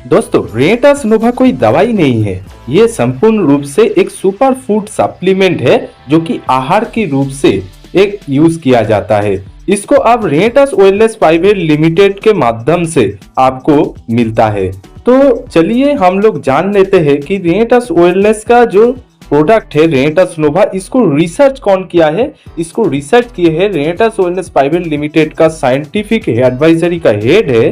दोस्तों, रेनेटास नोवा कोई दवाई नहीं है। ये संपूर्ण रूप से एक सुपर फूड सप्लीमेंट है जो कि आहार के रूप से एक यूज किया जाता है। इसको आप रेनेटास वेलनेस प्राइवेट लिमिटेड के माध्यम से आपको मिलता है। तो चलिए हम लोग जान लेते हैं कि रेनेटास वेलनेस का जो प्रोडक्ट है रेनेटास नोवा, इसको रिसर्च कौन किया है। इसको रिसर्च किए है रेनेटास वेलनेस प्राइवेट लिमिटेड का साइंटिफिक एडवाइजरी का हेड है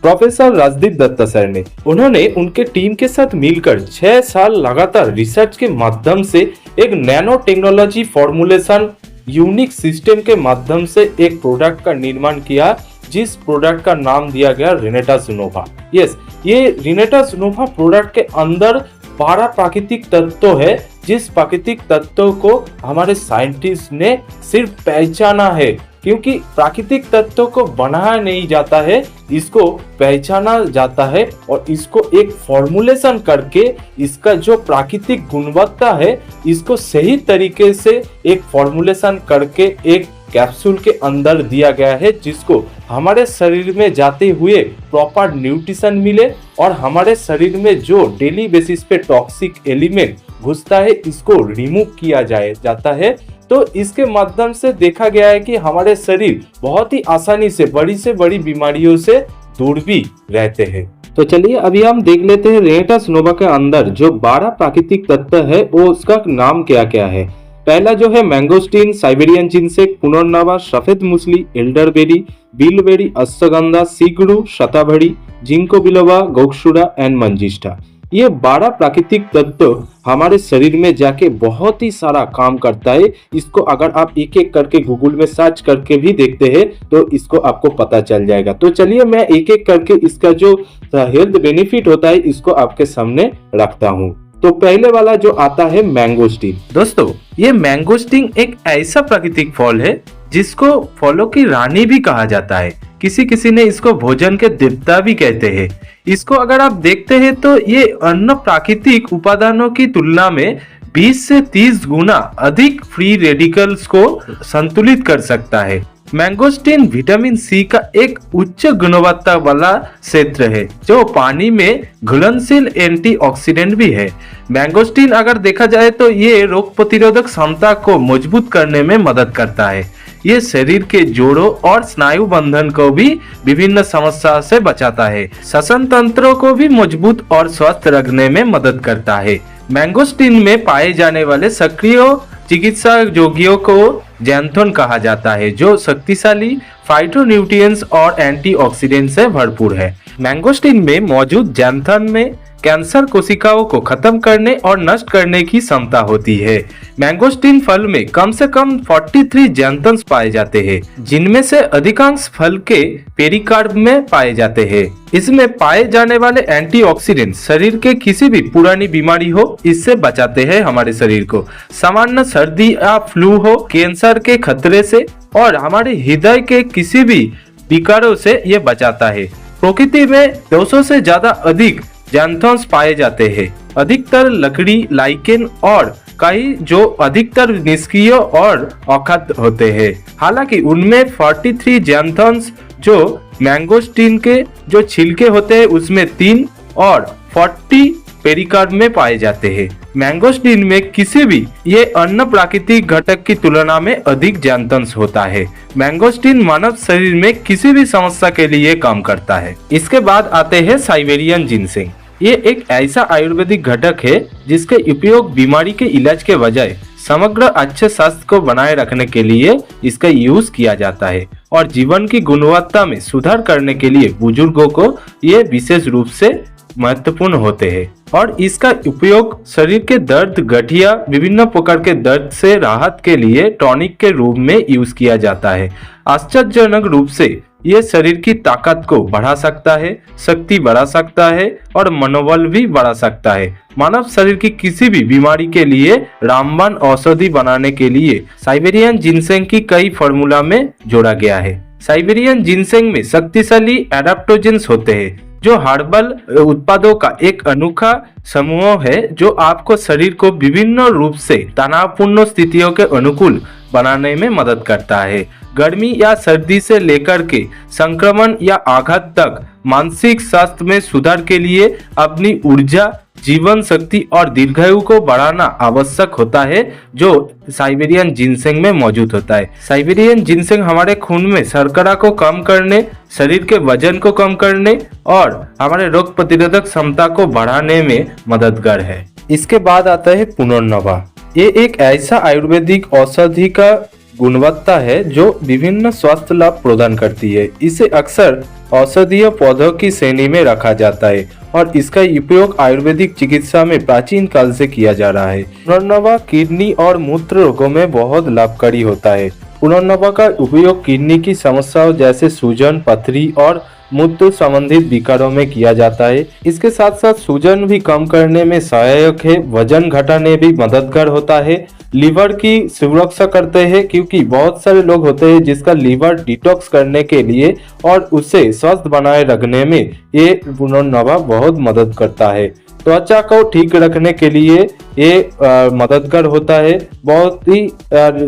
प्रोफेसर राजदीप दत्ता सर ने। उन्होंने उनके टीम के साथ मिलकर 6 साल लगातार रिसर्च के माध्यम से एक nano technology formulation unique system के माध्यम से एक प्रोडक्ट का निर्माण किया, जिस प्रोडक्ट का नाम दिया गया रेनेटास नोवा। यस, ये रेनेटास नोवा प्रोडक्ट के अंदर 12 प्राकृतिक तत्व है, जिस प्राकृतिक तत्व को हमारे साइंटिस्ट ने सिर्फ पहचाना है, क्योंकि प्राकृतिक तत्वों को बनाया नहीं जाता है, इसको पहचाना जाता है और इसको एक फॉर्मुलेशन करके इसका जो प्राकृतिक गुणवत्ता है इसको सही तरीके से एक फॉर्मुलेशन करके एक कैप्सूल के अंदर दिया गया है, जिसको हमारे शरीर में जाते हुए प्रॉपर न्यूट्रिशन मिले और हमारे शरीर में जो डेली बेसिस पे टॉक्सिक एलिमेंट घुसता है इसको रिमूव किया जाता है। तो इसके माध्यम से देखा गया है कि हमारे शरीर बहुत ही आसानी से बड़ी बीमारियों से दूर भी रहते हैं। तो चलिए अभी हम देख लेते हैं रेनेटास नोवा के अंदर जो 12 प्राकृतिक तत्व है वो उसका नाम क्या क्या है। पहला जो है mangosteen, Siberian ginseng, punarnava, safed musli, elderberry, bilberry, ashwagandha, सीगड़ू, shatavari, ginkgo biloba, gokshura and manjistha. ये 12 प्राकृतिक तत्व हमारे शरीर में जाके बहुत ही सारा काम करता है। इसको अगर आप एक एक करके गूगल में सर्च करके भी देखते हैं तो इसको आपको पता चल जाएगा। तो चलिए मैं एक एक करके इसका जो हेल्थ बेनिफिट होता है इसको आपके सामने रखता हूँ। तो पहले वाला जो आता है मैंगोस्टीन। दोस्तों, ये मैंगोस्टीन एक ऐसा प्राकृतिक फल है जिसको फलों की रानी भी कहा जाता है। किसी ने इसको भोजन के देवता भी कहते हैं। इसको अगर आप देखते हैं तो ये अन्य प्राकृतिक उपादानों की तुलना में 20 से 30 गुना अधिक फ्री रेडिकल्स को संतुलित कर सकता है। मैंगोस्टीन विटामिन सी का एक उच्च गुणवत्ता वाला क्षेत्र है जो पानी में घुलनशील एंटीऑक्सीडेंट भी है। मैंगोस्टीन अगर देखा जाए तो ये रोग प्रतिरोधक क्षमता को मजबूत करने में मदद करता है। ये शरीर के जोड़ों और स्नायु बंधन को भी विभिन्न समस्या से बचाता है। श्वसन तंत्र को भी मजबूत और स्वस्थ रखने में मदद करता है। मैंगोस्टीन में पाए जाने वाले सक्रिय चिकित्सा योगियों को जैंथोन कहा जाता है, जो शक्तिशाली फाइटोन्यूट्रिएंट्स और एंटीऑक्सीडेंट से भरपूर है। मैंगोस्टीन में मौजूद जैंथोन में कैंसर कोशिकाओं को खत्म करने और नष्ट करने की क्षमता होती है। मैंगोस्टीन फल में कम से कम 43 जैंथन्स पाए जाते हैं, जिनमें से अधिकांश फल के पेरिकार्प में पाए जाते हैं। इसमें पाए जाने वाले एंटीऑक्सीडेंट शरीर के किसी भी पुरानी बीमारी हो इससे बचाते हैं हमारे शरीर को। सामान्य सर्दी या फ्लू हो, कैंसर के खतरे से और हमारे हृदय के किसी भी विकारों से ये बचाता है। प्रकृति में 200 से ज्यादा अधिक जैंथन्स पाए जाते हैं। अधिकतर लकड़ी, लाइकेन और कई जो अधिकतर निष्क्रिय और अखाद्य होते हैं। हालांकि उनमें 43 जैंथन्स जो मैंगोस्टीन के जो छिलके होते हैं उसमें 3 और 40 पेरिकार्प में पाए जाते हैं। मैंगोस्टीन में किसी भी ये अन्य प्राकृतिक घटक की तुलना में अधिक जैंथन्स होता है। मैंगोस्टीन मानव शरीर में किसी भी समस्या के लिए काम करता है। इसके बाद आते हैं साइबेरियन जिनसेंग। ये एक ऐसा आयुर्वेदिक घटक है जिसके उपयोग बीमारी के इलाज के बजाय समग्र अच्छे स्वास्थ्य को बनाए रखने के लिए इसका यूज किया जाता है और जीवन की गुणवत्ता में सुधार करने के लिए बुजुर्गों को ये विशेष रूप से महत्वपूर्ण होते हैं। और इसका उपयोग शरीर के दर्द, गठिया, विभिन्न प्रकार के दर्द से राहत के लिए टॉनिक के रूप में यूज किया जाता है। आश्चर्यजनक रूप से ये शरीर की ताकत को बढ़ा सकता है, शक्ति बढ़ा सकता है और मनोबल भी बढ़ा सकता है। मानव शरीर की किसी भी बीमारी के लिए रामबाण औषधि बनाने के लिए साइबेरियन जिनसेंग की कई फार्मूला में जोड़ा गया है। साइबेरियन जिनसेंग में शक्तिशाली एडाप्टोजेंस होते हैं जो हर्बल उत्पादों का एक अनोखा समूह है जो आपको शरीर को विभिन्न रूप से तनावपूर्ण स्थितियों के अनुकूल बनाने में मदद करता है। गर्मी या सर्दी से लेकर के संक्रमण या आघात तक मानसिक स्वास्थ्य में सुधार के लिए अपनी ऊर्जा, जीवन शक्ति और दीर्घायु को बढ़ाना आवश्यक होता है, जो साइबेरियन जिनसेंग में मौजूद होता है। साइबेरियन जिनसेंग हमारे खून में शर्करा को कम करने, शरीर के वजन को कम करने और हमारे रोग प्रतिरोधक क्षमता को बढ़ाने में मददगार है। इसके बाद आता है पुनर्नवा। ये एक ऐसा आयुर्वेदिक औषधि का गुणवत्ता है जो विभिन्न स्वास्थ्य लाभ प्रदान करती है। इसे अक्सर औषधीय पौधों की श्रेणी में रखा जाता है और इसका उपयोग आयुर्वेदिक चिकित्सा में प्राचीन काल से किया जा रहा है। पुनर्नवा किडनी और मूत्र रोगों में बहुत लाभकारी होता है। पुनर्नवा का उपयोग किडनी की समस्याओं जैसे सूजन, पथरी और मूत्र संबंधित विकारों में किया जाता है। इसके साथ साथ सूजन भी कम करने में सहायक है, वजन घटाने भी मददगार होता है, लीवर की सुरक्षा करते हैं, क्योंकि बहुत सारे लोग होते हैं जिसका लीवर डिटॉक्स करने के लिए और उसे स्वस्थ बनाए रखने में ये पुनर्नवा बहुत मदद करता है। त्वचा को ठीक रखने के लिए ये मददगार होता है। बहुत ही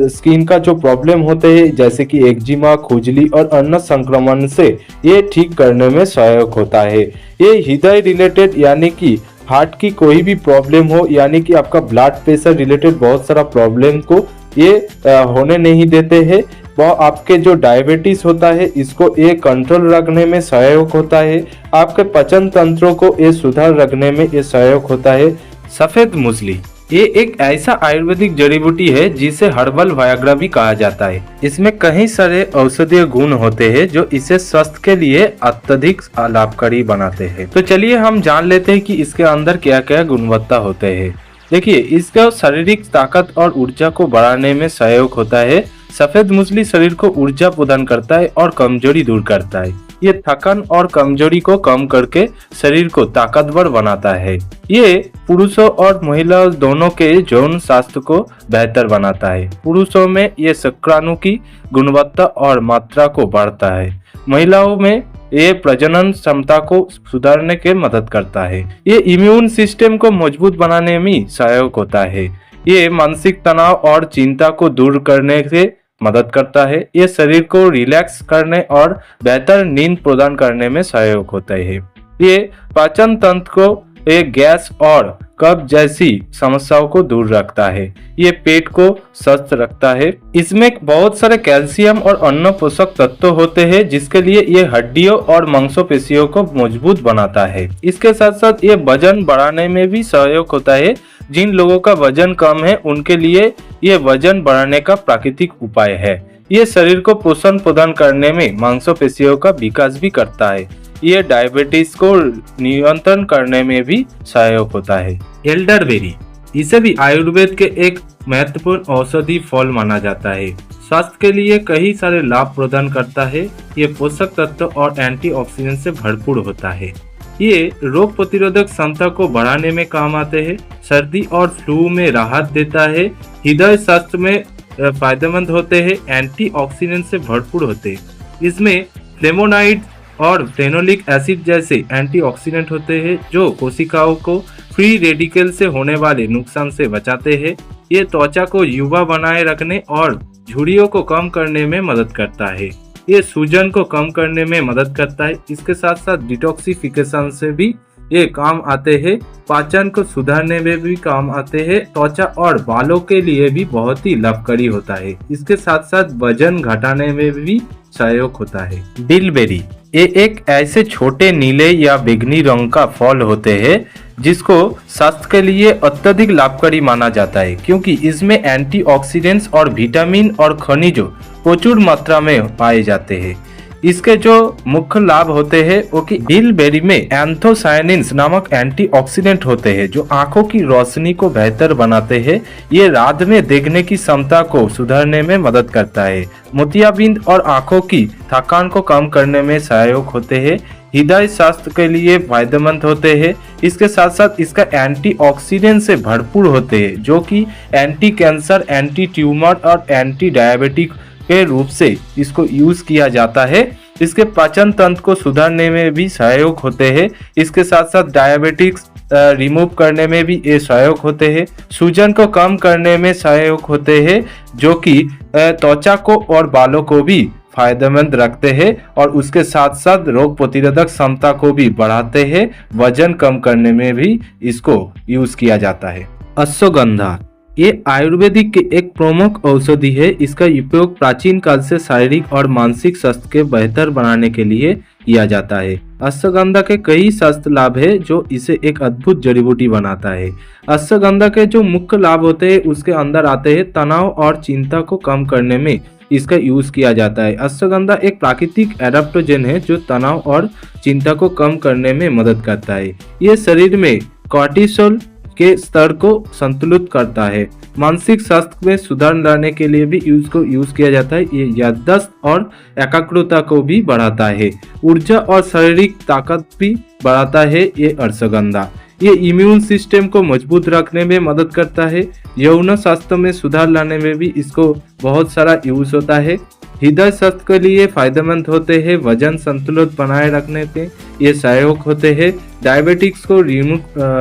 स्किन का जो प्रॉब्लम होते हैं जैसे कि एक्जिमा, खुजली और अन्य संक्रमण से ये ठीक करने में सहायक होता है। ये हृदय रिलेटेड यानी कि हार्ट की कोई भी प्रॉब्लम हो, यानी कि आपका ब्लड प्रेशर रिलेटेड बहुत सारा प्रॉब्लम को ये होने नहीं देते हैं। वह आपके जो डायबिटीज होता है इसको ये कंट्रोल रखने में सहायक होता है। आपके पाचन तंत्रों को ये सुधार रखने में ये सहायक होता है। सफेद मूसली ये एक ऐसा आयुर्वेदिक जड़ी बूटी है जिसे हर्बल वायग्रा भी कहा जाता है। इसमें कई सारे औषधीय गुण होते हैं जो इसे स्वास्थ्य के लिए अत्यधिक लाभकारी बनाते हैं। तो चलिए हम जान लेते हैं कि इसके अंदर क्या क्या गुणवत्ता होते हैं। देखिए, इसका शारीरिक ताकत और ऊर्जा को बढ़ाने में सहायक होता है। सफेद मूसली शरीर को ऊर्जा प्रदान करता है और कमजोरी दूर करता है। ये थकान और कमजोरी को कम करके शरीर को ताकतवर बनाता है। ये पुरुषों और महिलाओं दोनों के यौन स्वास्थ्य को बेहतर बनाता है। पुरुषों में ये शुक्राणु की गुणवत्ता और मात्रा को बढ़ाता है। महिलाओं में ये प्रजनन क्षमता को सुधारने के मदद करता है। ये इम्यून सिस्टम को मजबूत बनाने में सहायक होता है। ये मानसिक तनाव और चिंता को दूर करने से मदद करता है। ये शरीर को रिलैक्स करने और बेहतर नींद प्रदान करने में सहायक होता है। ये पाचन तंत्र को एक गैस और कब्ज जैसी समस्याओं को दूर रखता है। ये पेट को स्वस्थ रखता है। इसमें बहुत सारे कैल्शियम और अन्य पोषक तत्व होते हैं जिसके लिए ये हड्डियों और मांसपेशियों को मजबूत बनाता है। इसके साथ साथ ये वजन बढ़ाने में भी सहायक होता है। जिन लोगों का वजन कम है उनके लिए ये वजन बढ़ाने का प्राकृतिक उपाय है। ये शरीर को पोषण प्रदान करने में मांसपेशियों का विकास भी करता है। ये डायबिटीज को नियंत्रण करने में भी सहायक होता है। एल्डरबेरी इसे भी आयुर्वेद के एक महत्वपूर्ण औषधि फल माना जाता है। स्वास्थ्य के लिए कई सारे लाभ प्रदान करता है। ये पोषक तत्व और एंटीऑक्सीडेंट से भरपूर होता है। ये रोग प्रतिरोधक क्षमता को बढ़ाने में काम आते हैं। सर्दी और फ्लू में राहत देता है। हृदय स्वास्थ्य में फायदेमंद होते हैं। एंटीऑक्सीडेंट से भरपूर होते हैं। इसमें फ्लेवोनॉइड और फेनोलिक एसिड जैसे एंटीऑक्सीडेंट होते हैं जो कोशिकाओं को फ्री रेडिकल से होने वाले नुकसान से बचाते हैं। ये त्वचा को युवा बनाए रखने और झुर्रियों को कम करने में मदद करता है। ये सूजन को कम करने में मदद करता है। इसके साथ साथ डिटॉक्सिफिकेशन से भी ये काम आते हैं। पाचन को सुधारने में भी काम आते हैं। त्वचा और बालों के लिए भी बहुत ही लाभकारी होता है। इसके साथ साथ वजन घटाने में भी सहायक होता है। बिलबेरी ये एक ऐसे छोटे नीले या बैंगनी रंग का फल होते हैं जिसको स्वास्थ्य के लिए अत्यधिक लाभकारी माना जाता है, क्योंकि इसमें एंटीऑक्सीडेंट्स और विटामिन और खनिजों प्रचुर मात्रा में पाए जाते हैं। इसके जो मुख्य लाभ होते हैं वो कि बिलबेरी में एंथोसायनिन्स नामक एंटीऑक्सीडेंट होते हैं जो आंखों की रोशनी को बेहतर बनाते हैं। ये रात में देखने की क्षमता को सुधारने में मदद करता है। मोतियाबिंद और आंखों की थकान को कम करने में सहायक होते हैं। हृदय स्वास्थ्य के लिए फायदेमंद होते हैं। इसके साथ साथ इसका एंटीऑक्सीडेंट से भरपूर होते हैं जो कि एंटी कैंसर, एंटी ट्यूमर और एंटी डायबिटिक के रूप से इसको यूज किया जाता है। इसके पाचन तंत्र को सुधारने में भी सहायक होते हैं। इसके साथ साथ डायबिटिक्स रिमूव करने में भी ये सहायक होते हैं। सूजन को कम करने में सहायक होते हैं, जो कि त्वचा को और बालों को भी फायदेमंद रखते हैं और उसके साथ साथ रोग प्रतिरोधक क्षमता को भी बढ़ाते हैं। वजन कम करने में भी इसको यूज किया जाता है। अश्वगंधा ये आयुर्वेदिक की एक प्रमुख औषधि है। इसका उपयोग प्राचीन काल से शारीरिक और मानसिक स्वास्थ्य के बेहतर बनाने के लिए किया जाता है। अश्वगंधा के कई स्वास्थ्य लाभ है जो इसे एक अद्भुत जड़ी बूटी बनाता है। अश्वगंधा के जो मुख्य लाभ होते हैं उसके अंदर आते हैं तनाव और चिंता को कम करने में इसका यूज किया जाता है। अश्वगंधा एक प्राकृतिक एडाप्टोजन है जो तनाव और चिंता को कम करने में मदद करता है। ये शरीर में कॉर्टिसोल के स्तर को संतुलित करता है। मानसिक स्वास्थ्य में सुधार लाने के लिए भी इसको यूज किया जाता है। ये याददाश्त और एकाग्रता को भी बढ़ाता है। ऊर्जा और शारीरिक ताकत भी बढ़ाता है ये अश्वगंधा। ये इम्यून सिस्टम को मजबूत रखने में मदद करता है। यौन स्वास्थ्य में सुधार लाने में भी इसको बहुत सारा यूज होता है। हृदय स्वास्थ्य के लिए फायदेमंद होते हैं। वजन संतुलित बनाए रखने में ये सहायक होते हैं। डायबिटिक्स को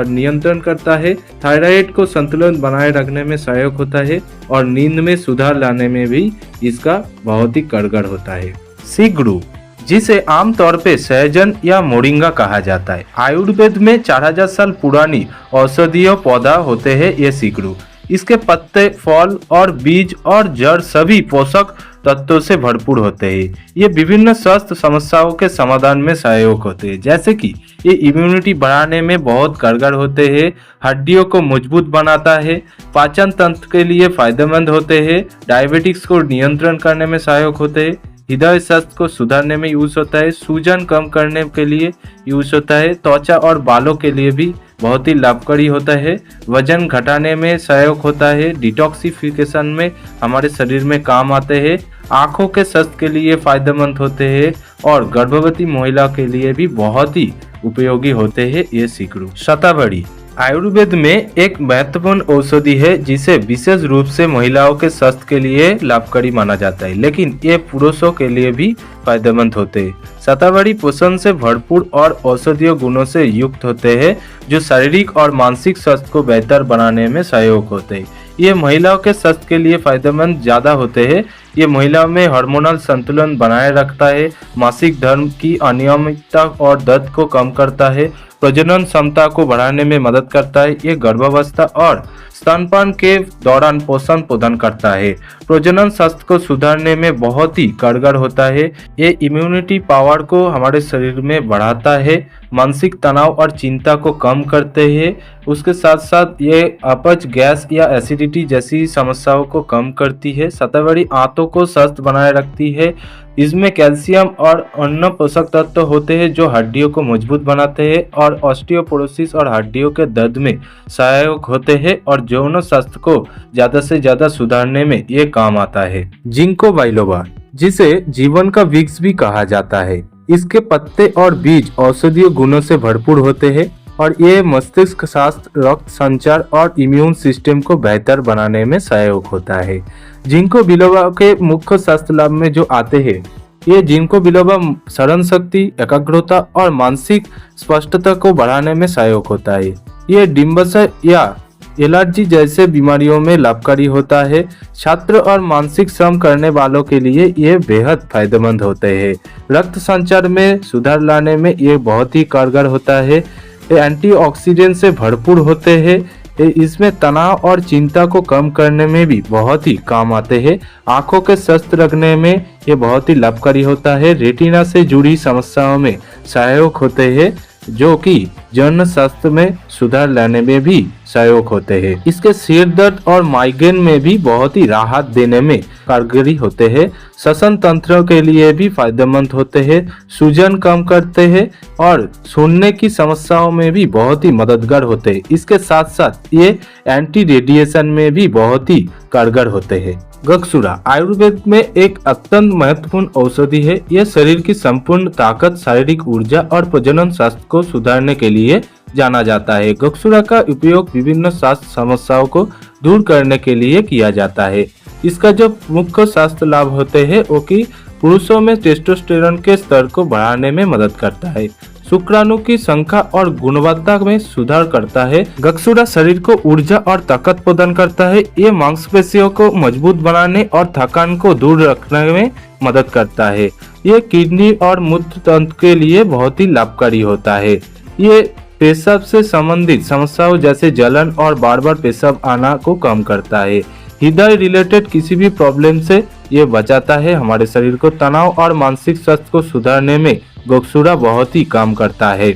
नियंत्रण करता है। थायराइड को संतुलन बनाए रखने में सहायक होता है और नींद में सुधार लाने में भी इसका बहुत ही कारगर होता है। सीगड़ू जिसे आमतौर पे सहजन या मोरिंगा कहा जाता है। आयुर्वेद में 4000 साल पुरानी औषधीय पौधा होते हैं ये सीगड़ू। इसके पत्ते, फल और बीज और जड़ सभी पोषक तत्वों से भरपूर होते हैं। ये विभिन्न स्वास्थ्य समस्याओं के समाधान में सहायक होते हैं, जैसे कि ये इम्यूनिटी बढ़ाने में बहुत कारगर होते हैं, हड्डियों को मजबूत बनाता है, पाचन तंत्र के लिए फायदेमंद होते हैं, डायबिटिक्स को नियंत्रण करने में सहायक होते हैं, हृदय स्वास्थ्य को सुधारने में यूज होता है, सूजन कम करने के लिए यूज होता है, त्वचा और बालों के लिए भी बहुत ही लाभकारी होता है, वजन घटाने में सहायक होता है, डिटॉक्सिफिकेशन में हमारे शरीर में काम आते हैं, आंखों के स्वास्थ्य के लिए फायदेमंद होते हैं और गर्भवती महिला के लिए भी बहुत ही उपयोगी होते हैं ये सीगड़ू। शतावरी आयुर्वेद में एक महत्वपूर्ण औषधि है जिसे विशेष रूप से महिलाओं के स्वास्थ्य के लिए लाभकारी माना जाता है, लेकिन ये पुरुषों के लिए भी फायदेमंद होते हैं। शतावरी पोषण से भरपूर और औषधीय गुणों से युक्त होते हैं जो शारीरिक और मानसिक स्वास्थ्य को बेहतर बनाने में सहायक होते हैं। ये महिलाओं के स्वास्थ्य के लिए फायदेमंद ज्यादा होते हैं। ये महिलाओं में हार्मोनल संतुलन बनाए रखता है, मासिक धर्म की अनियमितता और दर्द को कम करता है, प्रजनन क्षमता को बढ़ाने में मदद करता है। ये गर्भावस्था और स्तनपान के दौरान पोषण प्रदान करता है, प्रजनन स्वास्थ्य को सुधारने में बहुत ही कारगर होता है। ये इम्यूनिटी पावर को हमारे शरीर में बढ़ाता है, मानसिक तनाव और चिंता को कम करते हैं। उसके साथ साथ ये अपच, गैस या एसिडिटी जैसी समस्याओं को कम करती है। शतावरी आंतों को स्वस्थ बनाए रखती है। इसमें कैल्शियम और अन्य पोषक तत्व होते हैं जो हड्डियों को मजबूत बनाते हैं और ऑस्टियोपोरोसिस और हड्डियों के दर्द में सहायक होते हैं और यौन स्वास्थ्य को ज्यादा से ज्यादा सुधारने में ये काम आता है। जिंको बाइलोबा जिसे जीवन का वृक्ष भी कहा जाता है, इसके पत्ते और बीज औषधीय गुणों से भरपूर होते हैं और ये मस्तिष्क स्वास्थ्य, रक्त संचार और इम्यून सिस्टम को बेहतर बनाने में सहायक होता है। जिंको बिलोबा के मुख्य स्वास्थ्य लाभ में जो आते हैं, ये जिंको बिलोबा स्मरण शक्ति, एकाग्रता और मानसिक स्पष्टता को बढ़ाने में सहायक होता है। ये डिम्बाशय या एलर्जी जैसे बीमारियों में लाभकारी होता है। छात्र और मानसिक श्रम करने वालों के लिए ये बेहद फायदेमंद होते हैं। रक्त संचार में सुधार लाने में ये बहुत ही कारगर होता है। ये एंटीऑक्सीडेंट से भरपूर होते हैं। इसमें तनाव और चिंता को कम करने में भी बहुत ही काम आते हैं। आंखों के स्वस्थ रखने में ये बहुत ही लाभकारी होता है। रेटिना से जुड़ी समस्याओं में सहायक होते हैं जो कि जन स्वास्थ्य में सुधार लाने में भी सहायक होते हैं। इसके सिर दर्द और माइग्रेन में भी बहुत ही राहत देने में कारगरी होते हैं। श्वसन तंत्र के लिए भी फायदेमंद होते हैं, सूजन कम करते हैं और सुनने की समस्याओं में भी बहुत ही मददगार होते हैं। इसके साथ साथ ये एंटी रेडिएशन में भी बहुत ही कारगर होते हैं। गक्षुरा आयुर्वेद में एक अत्यंत महत्वपूर्ण औषधि है। यह शरीर की संपूर्ण ताकत, शारीरिक ऊर्जा और प्रजनन स्वास्थ्य को सुधारने के लिए जाना जाता है। गक्षुरा का उपयोग विभिन्न स्वास्थ्य समस्याओं को दूर करने के लिए किया जाता है। इसका जो मुख्य स्वास्थ्य लाभ होते हैं वो कि पुरुषों में टेस्टोस्टेरोन के स्तर को बढ़ाने में मदद करता है, शुक्राणु की संख्या और गुणवत्ता में सुधार करता है। गक्सुरा शरीर को ऊर्जा और ताकत प्रदान करता है। ये मांसपेशियों को मजबूत बनाने और थकान को दूर रखने में मदद करता है। ये किडनी और मूत्र तंत्र के लिए बहुत ही लाभकारी होता है। ये पेशाब से संबंधित समस्याओं जैसे जलन और बार बार पेशाब आना को कम करता है। हृदय रिलेटेड किसी भी प्रॉब्लम से ये बचाता है। हमारे शरीर को तनाव और मानसिक स्वास्थ्य को सुधारने में गोक्सुरा बहुत ही काम करता है।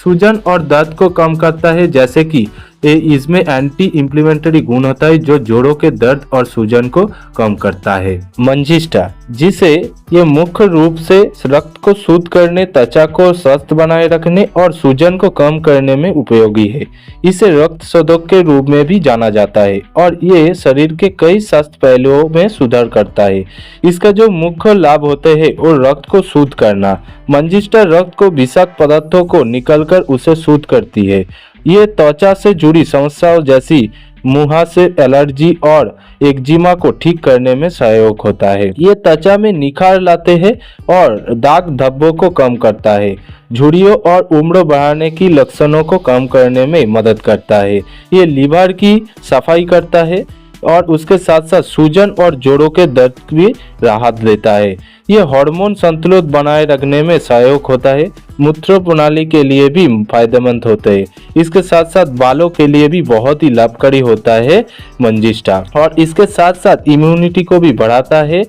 सूजन और दर्द को कम करता है, जैसे कि इसमें एंटी इंफ्लेमेटरी गुण होता है जो जोड़ों के दर्द और सूजन को कम करता है। मंजिष्ठा, जिसे ये मुख्य रूप से रक्त को शुद्ध करने, त्वचा को स्वस्थ बनाए रखने और सूजन को कम करने में उपयोगी है। इसे रक्त शोधक के रूप में भी जाना जाता है और ये शरीर के कई स्वास्थ्य पहलुओं में सुधार करता है। इसका जो मुख्य लाभ होते हैं वो रक्त को शुद्ध करना। मंजिष्ठा रक्त को विषाक्त पदार्थों को निकलकर उसे शुद्ध करती है। ये त्वचा से जुड़ी समस्याओं जैसी मुहासे, एलर्जी और एक्जिमा को ठीक करने में सहायक होता है। ये त्वचा में निखार लाते हैं और दाग धब्बों को कम करता है। झुर्रियों और उम्र बढ़ाने की लक्षणों को कम करने में मदद करता है। ये लीवर की सफाई करता है और उसके साथ साथ सूजन और जोड़ों के दर्द की राहत देता है। ये हार्मोन संतुलन बनाए रखने में सहायक होता है। मूत्र प्रणाली के लिए भी फायदेमंद होते हैं। इसके साथ साथ बालों के लिए भी बहुत ही लाभकारी होता है मंजिष्ठा, और इसके साथ साथ इम्यूनिटी को भी बढ़ाता है।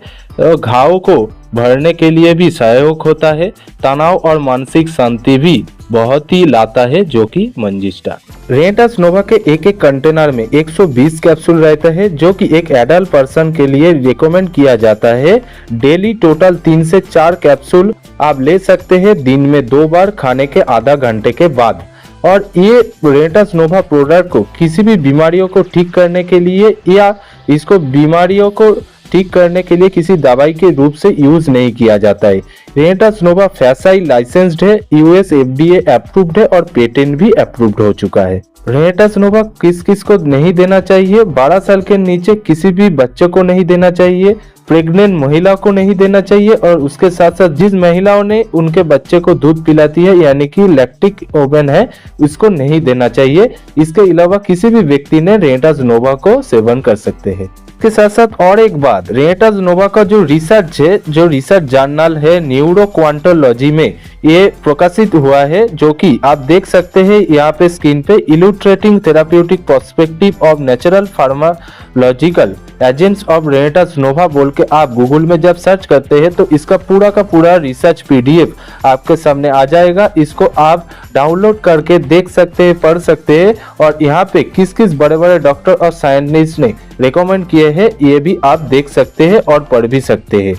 घावों को भरने के लिए भी सहायक होता है। तनाव और मानसिक शांति भी बहुत ही लाता है जो कि मंजिष्ठा। रेनेटास नोवा के एक कंटेनर में 120 कैप्सूल रहते हैं जो कि एक एडल्ट पर्सन के लिए रिकमेंड किया जाता है। डेली टोटल 3 से 4 कैप्सूल आप ले सकते हैं दिन में 2 बार खाने के आधा घंटे के बाद। और ये रेनेटास नोवा प्रोडक्ट को किसी भी बीमारियों को ठीक करने के लिए या इसको बीमारियों को ठीक करने के लिए किसी दवाई के रूप से यूज नहीं किया जाता है। रेनेटास नोवा फैसाई लाइसेंस्ड है, यूएस FDA अप्रूव्ड है और पेटेंट भी अप्रूव्ड हो चुका है। रेनेटास नोवा किस किस को नहीं देना चाहिए? 12 साल के नीचे किसी भी बच्चे को नहीं देना चाहिए, प्रेग्नेंट महिला को नहीं देना चाहिए, और उसके साथ साथ जिस महिलाओं ने उनके बच्चे को दूध पिलाती है यानी कि लैक्टिक ओवन है उसको नहीं देना चाहिए। इसके अलावा किसी भी व्यक्ति ने रेनेटास नोवा को सेवन कर सकते हैं। इसके साथ साथ और एक बात, रेनेटास नोवा का जो रिसर्च है, जो रिसर्च जर्नल है न्यूरोक्वांटोलॉजी में ये प्रकाशित हुआ है, जो कि आप देख सकते हैं यहाँ पे स्क्रीन पे। Illustrating therapeutic perspective of natural pharmacological agents of रेनेटास नोवा बोल के आप गूगल में जब सर्च करते हैं तो इसका पूरा का पूरा रिसर्च PDF आपके सामने आ जाएगा। इसको आप डाउनलोड करके देख सकते हैं, पढ़ सकते हैं, और यहाँ पे किस किस बड़े बड़े डॉक्टर और साइंटिस्ट ने रिकमेंड किए हैं ये भी आप देख सकते हैं और पढ़ भी सकते हैं।